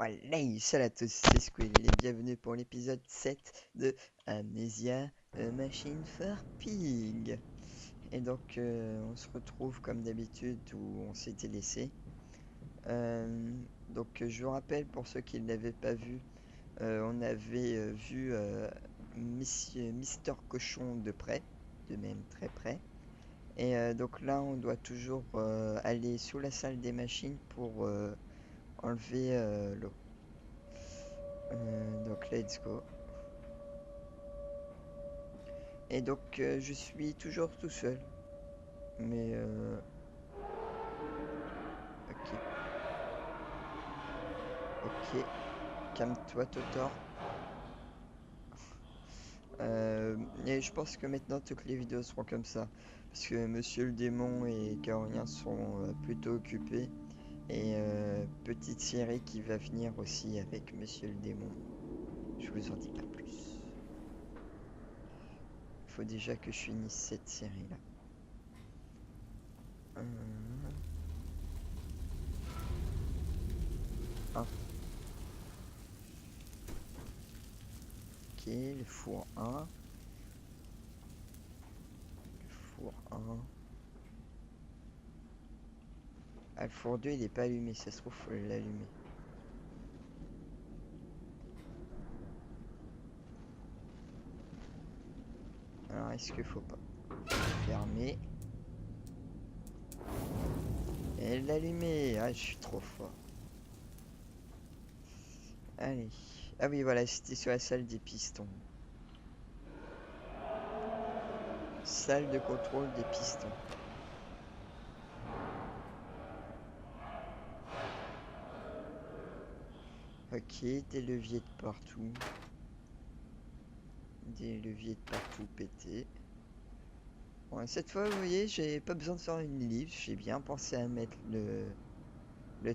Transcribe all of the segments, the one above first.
Voilà, salut à tous, c'est Squill et bienvenue pour l'épisode 7 de Amnesia Machine for Pig. Et donc, on se retrouve comme d'habitude où on s'était laissé. Je vous rappelle pour ceux qui ne l'avaient pas vu, on avait vu Mister Cochon de près, de même très près. Et donc là, on doit toujours aller sous la salle des machines pour enlever l'eau. Donc let's go. Et donc je suis toujours tout seul. Mais ok, ok. Calme-toi Totor. Et je pense que maintenant toutes les vidéos seront comme ça. Parce que Monsieur le démon et Carolien sont plutôt occupés. Et petite série qui va venir aussi avec Monsieur le démon. Je vous en dis pas plus. Il faut déjà que je finisse cette série là. Ah, ok, le four 1. Le four 1. Ah, le four 2 il est pas allumé, ça se trouve faut l'allumer. Alors est-ce qu'il faut pas fermer et l'allumer? Ah je suis trop fort. Allez. Ah oui voilà, c'était sur la salle des pistons. Salle de contrôle des pistons. Ok, des leviers de partout. Des leviers de partout pétés. Bon, cette fois, vous voyez, j'ai pas besoin de faire une liste. J'ai bien pensé à mettre le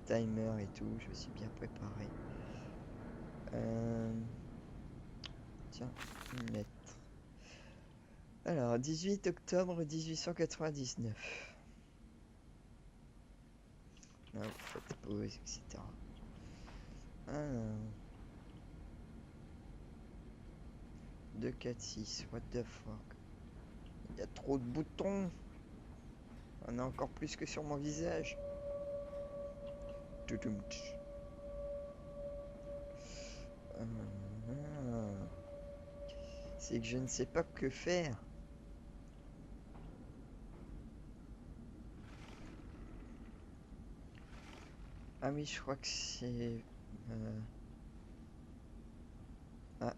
timer et tout. Je me suis bien préparé. Euh, Tiens, mettre. Alors, 18 octobre 1899. Là, vous faites pause, etc. Alors, 2, 4, 6. What the fuck? Il y a trop de boutons. On a encore plus que sur mon visage. Toutoum, tch. Ah. C'est que je ne sais pas que faire. Ah oui, je crois que c'est... Ah,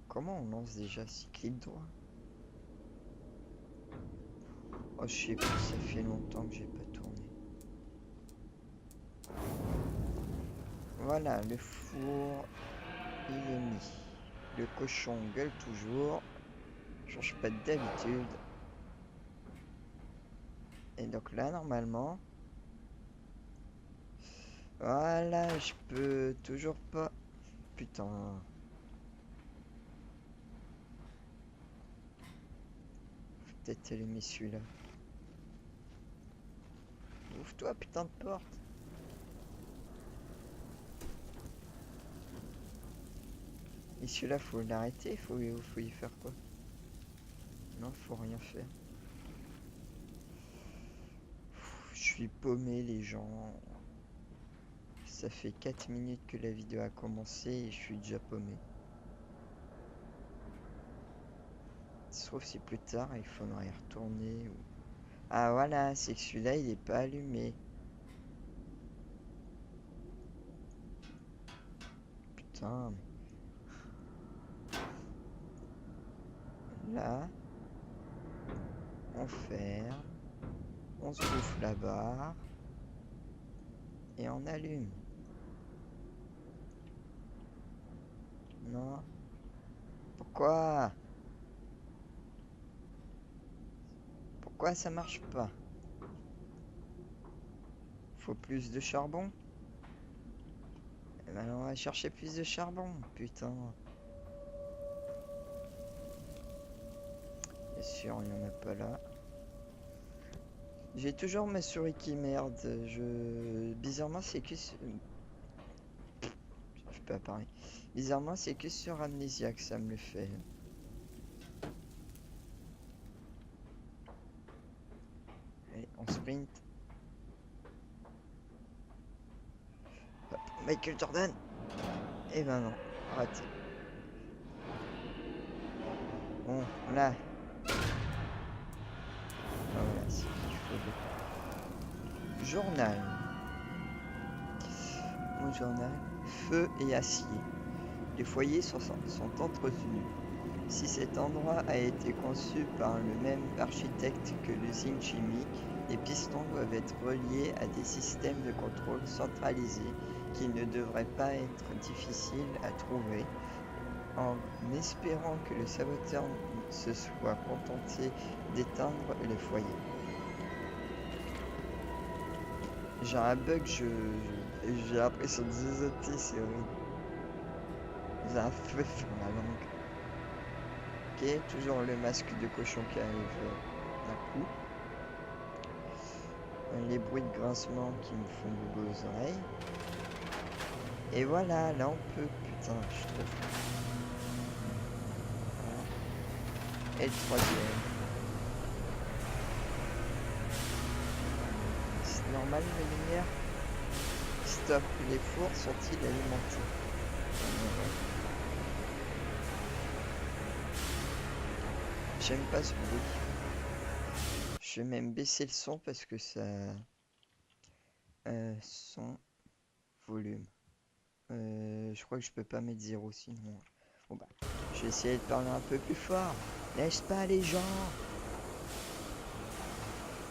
comment on lance déjà? Si clic droit? Oh, je sais plus, ça fait longtemps que j'ai pas tourné. Voilà, le four, il est mis. Le cochon gueule toujours. Change pas d'habitude. Et donc là, normalement... Voilà, je peux toujours pas... Putain. Faut peut-être allumer celui-là. Ouvre-toi, putain de porte. Et celui-là, faut l'arrêter, faut y faire quoi? Non, faut rien faire. Je suis paumé, les gens. Ça fait 4 minutes que la vidéo a commencé et je suis déjà paumé. Sauf si plus tard il faudra y retourner ou... Ah voilà, c'est que celui-là il est pas allumé. Putain, mais... Là, on ferme, on se bouffe la barre et on allume. Non? Pourquoi? Pourquoi ça marche pas? Faut plus de charbon? Eh ben on va chercher plus de charbon, putain. Bien sûr, il n'y en a pas là. J'ai toujours ma souris qui merde. Bizarrement, c'est que... Je peux pas parler. Bizarrement, c'est que sur Amnesia que ça me le fait. Allez, on sprint. Hop, Michael Jordan. Eh ben non, raté. Bon, là. Ah, voilà, c'est ce qu'il faut. Journal. Mon journal. Feu et acier. Les foyers sont entretenus. Si cet endroit a été conçu par le même architecte que l'usine chimique, les pistons doivent être reliés à des systèmes de contrôle centralisés qui ne devraient pas être difficiles à trouver, en espérant que le saboteur se soit contenté d'éteindre les foyers. J'ai un bug, j'ai l'impression de zioter, c'est horrible. J'ai un feu sur la langue. Ok, toujours le masque de cochon qui arrive d'un coup. Les bruits de grincement qui me font boubou aux oreilles. Et voilà, là on peut... Putain, je suis trop fou. Voilà. Et le troisième. C'est normal la lumière? Stop, les fours sont-ils alimentés? J'aime pas ce bruit. Je vais même baisser le son parce que ça... son volume. Je crois que je peux pas mettre 0 sinon. Bon bah, je vais essayer de parler un peu plus fort. Laisse pas les gens.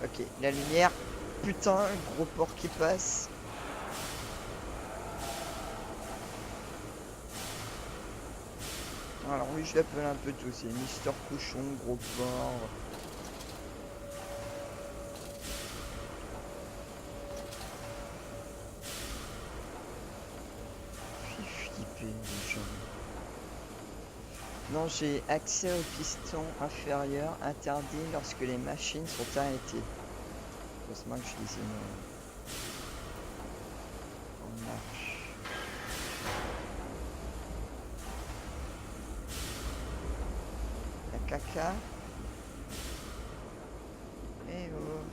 Ok, la lumière. Putain, gros porc qui passe. Alors oui, je l'appelle un peu tout. C'est Mister Cochon, gros porc. Flipper les gens. Non, j'ai accès au piston inférieur interdit lorsque les machines sont arrêtées. Heureusement que je les ai mis en marche. La caca. Eh oh.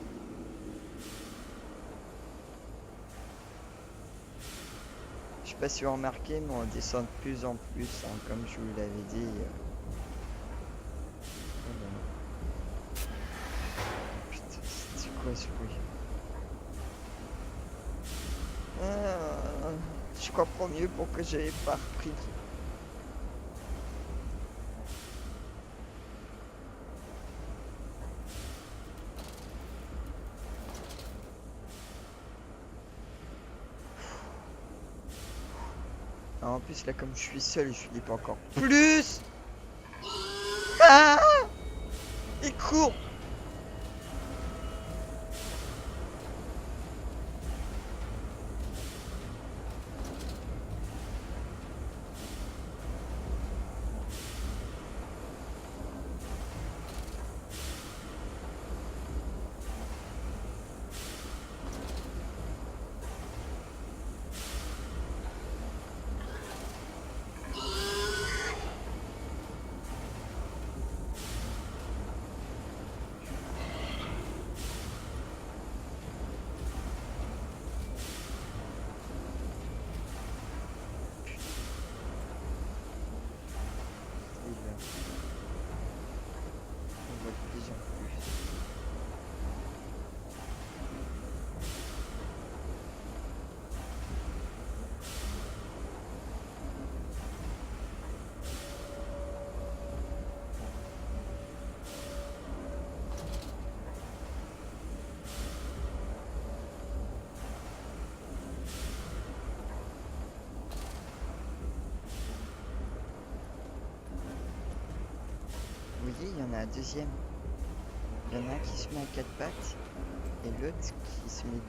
Je sais pas si vous remarquez, mais on descend de plus en plus, hein, comme je vous l'avais dit. Putain, c'est quoi ce bruit? Je comprends mieux pourquoi j'avais pas repris. En plus, là, comme je suis seul, je flippe encore plus. Ah! Il court. On voit de plus en plus. Vous voyez, il y en a un deuxième. Il y en a un qui se met à quatre pattes et l'autre qui se met debout.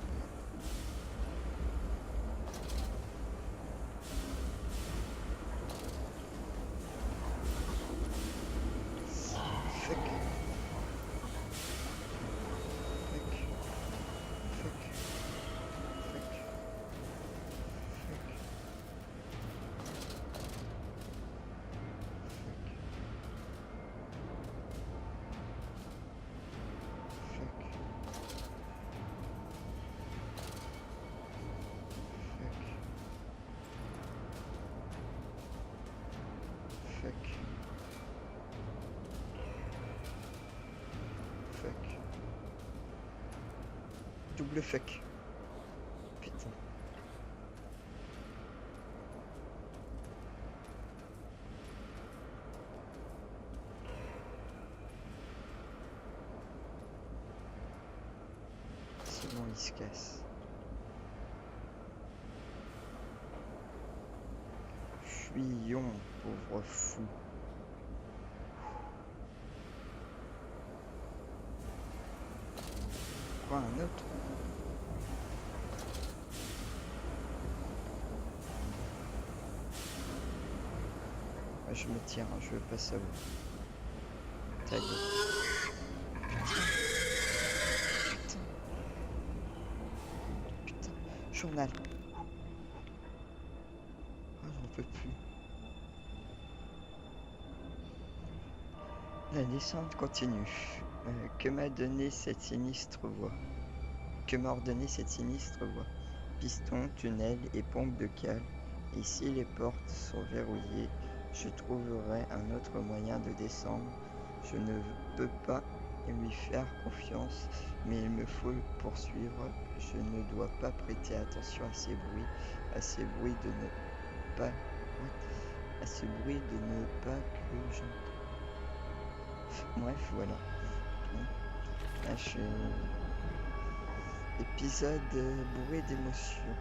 Fuck. Fuck. Double fuck. Putain. C'est bon, il se casse. Fuyons, pauvre fou. Quoi, un autre? Ouais, je me tire, hein, je veux pas savoir. Ta gueule. Putain. Putain. Journal. Oh, j'en peux plus. La descente continue. Que m'a donné cette sinistre voie? Que m'a ordonné cette sinistre voie? Piston, tunnel et pompe de cale. Et si les portes sont verrouillées, je trouverai un autre moyen de descendre. Je ne peux pas lui faire confiance, mais il me faut le poursuivre. Je ne dois pas prêter attention à ces bruits, à ces bruits de ne pas, à ce bruit de ne pas que j'entends. Bref, voilà. Là, je suis... Épisode bourré d'émotions.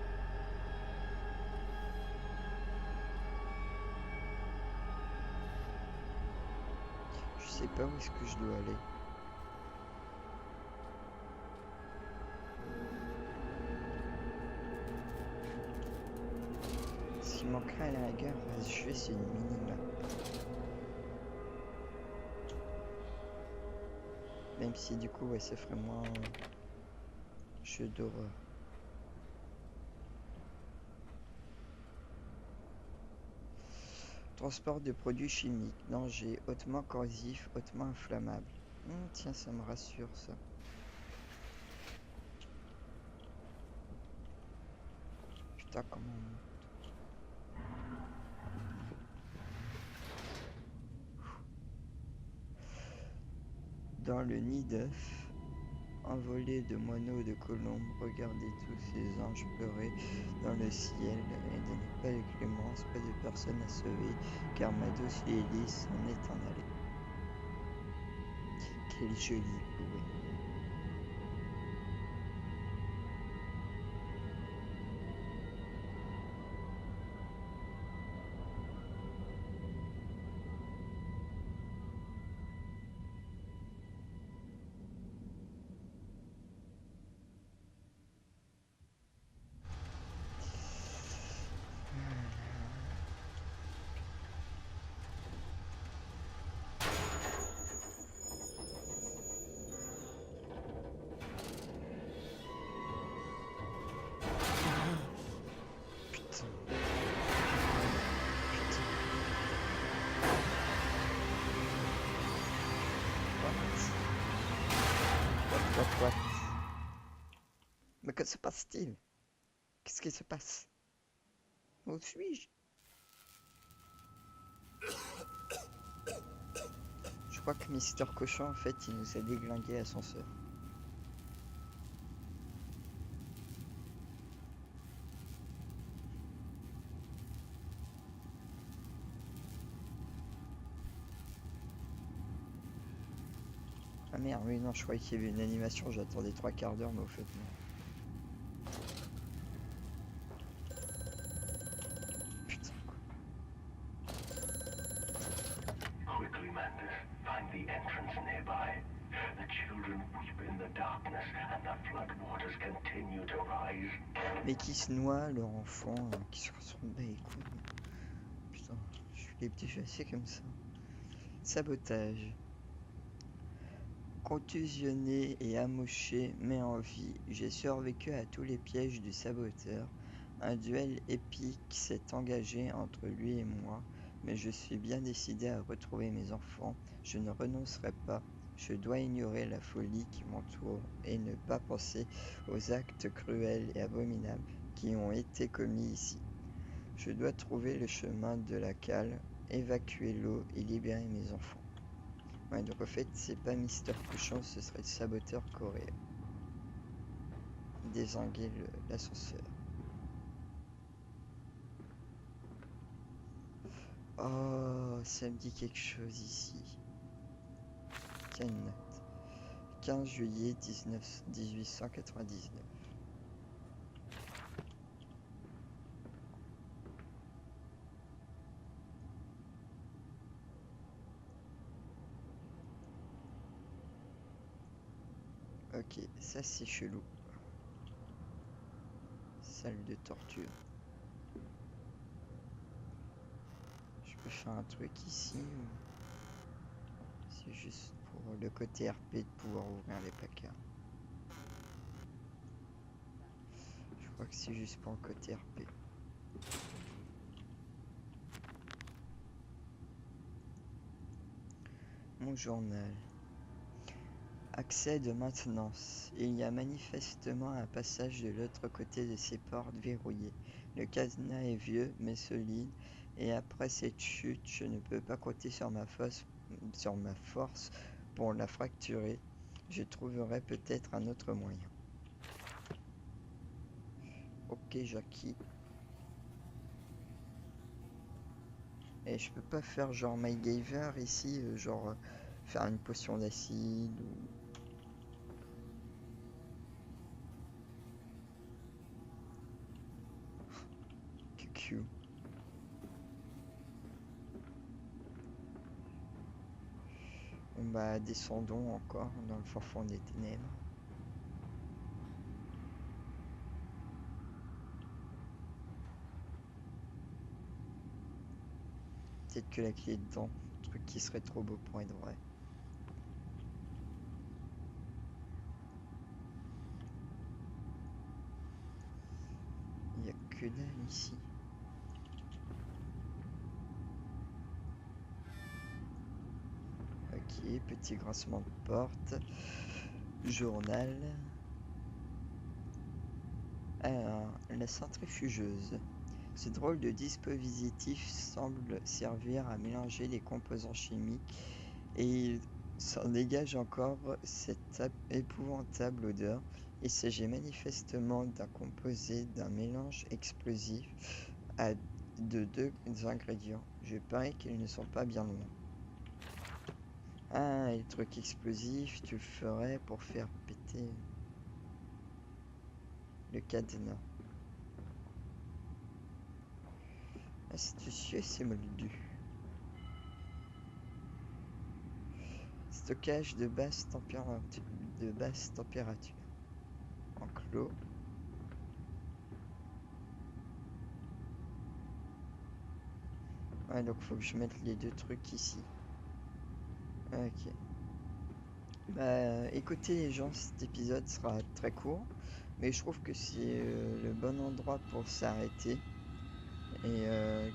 Je sais pas où est-ce que je dois aller. S'il manquerait à la rigueur, juste une mini-map. Même si du coup, ouais, ça ferait moins jeu d'horreur. Transport de produits chimiques, danger, hautement corrosif, hautement inflammable. Tiens, ça me rassure ça. Putain, comment on monte? Dans le nid d'œufs, envolé de moineaux de colombes, regardez tous ces anges pleurer dans le ciel, et de ne pas de clémence, pas de personne à sauver, car ma douce Lily s'en est en allée. Quel joli poème. What? Mais que se passe-t-il? Qu'est-ce qui se passe? Où suis-je? Je crois que Mister Cochon, en fait, il nous a déglingué l'ascenseur. Ah merde, oui, non, je croyais qu'il y avait une animation, j'attendais 3 quarts d'heure, mais au fait, non. Putain, quoi. Quickly, Mantis, find the entrance nearby. The children weep in the darkness, and the floodwaters continue to rise. Mais qui se noie, leur enfant, qui se ressemble à les couilles. Putain, je suis déjà assez comme ça. Sabotage. Contusionné et amoché, mais en vie, j'ai survécu à tous les pièges du saboteur. Un duel épique s'est engagé entre lui et moi, mais je suis bien décidé à retrouver mes enfants. Je ne renoncerai pas. Je dois ignorer la folie qui m'entoure et ne pas penser aux actes cruels et abominables qui ont été commis ici. Je dois trouver le chemin de la cale, évacuer l'eau et libérer mes enfants. Ouais, donc en fait, c'est pas Mister Cochon, ce serait le saboteur coréen. dézinguer l'ascenseur. Oh, ça me dit quelque chose ici. Quelle note? 15 juillet 1899. Ok, ça c'est chelou. Salle de torture. Je peux faire un truc ici ou c'est juste pour le côté RP de pouvoir ouvrir les placards? Je crois que c'est juste pour le côté RP. Mon journal. Accès de maintenance. Il y a manifestement un passage de l'autre côté de ces portes verrouillées. Le cadenas est vieux mais solide, et après cette chute, je ne peux pas compter sur ma force pour la fracturer. Je trouverai peut-être un autre moyen. Ok, Jackie. Et je peux pas faire genre MacGyver ici, genre faire une potion d'acide ou... QQ. Bon bah descendons encore dans le fin fond des ténèbres. Peut-être que la clé est dedans, truc qui serait trop beau pour être vrai. Il n'y a que dalle ici. Ok, petit grincement de porte. Journal. Alors, la centrifugeuse. Ce drôle de dispositif semble servir à mélanger les composants chimiques et il s'en dégage encore cette épouvantable odeur. Il s'agit manifestement d'un composé d'un mélange explosif de deux ingrédients. Je parie qu'ils ne sont pas bien loin. Ah, et le truc explosif, tu le ferais pour faire péter le cadenas. Astucieux, c'est moldu. Stockage de basse température. Enclos. Ouais, donc faut que je mette les deux trucs ici. Ok. Bah, écoutez les gens, cet épisode sera très court, mais je trouve que c'est le bon endroit pour s'arrêter. Et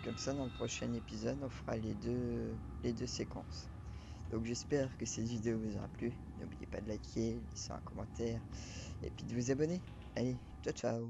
comme ça, dans le prochain épisode, on fera les deux séquences. Donc j'espère que cette vidéo vous aura plu. N'oubliez pas de liker, laisser un commentaire et puis de vous abonner. Allez, ciao ciao!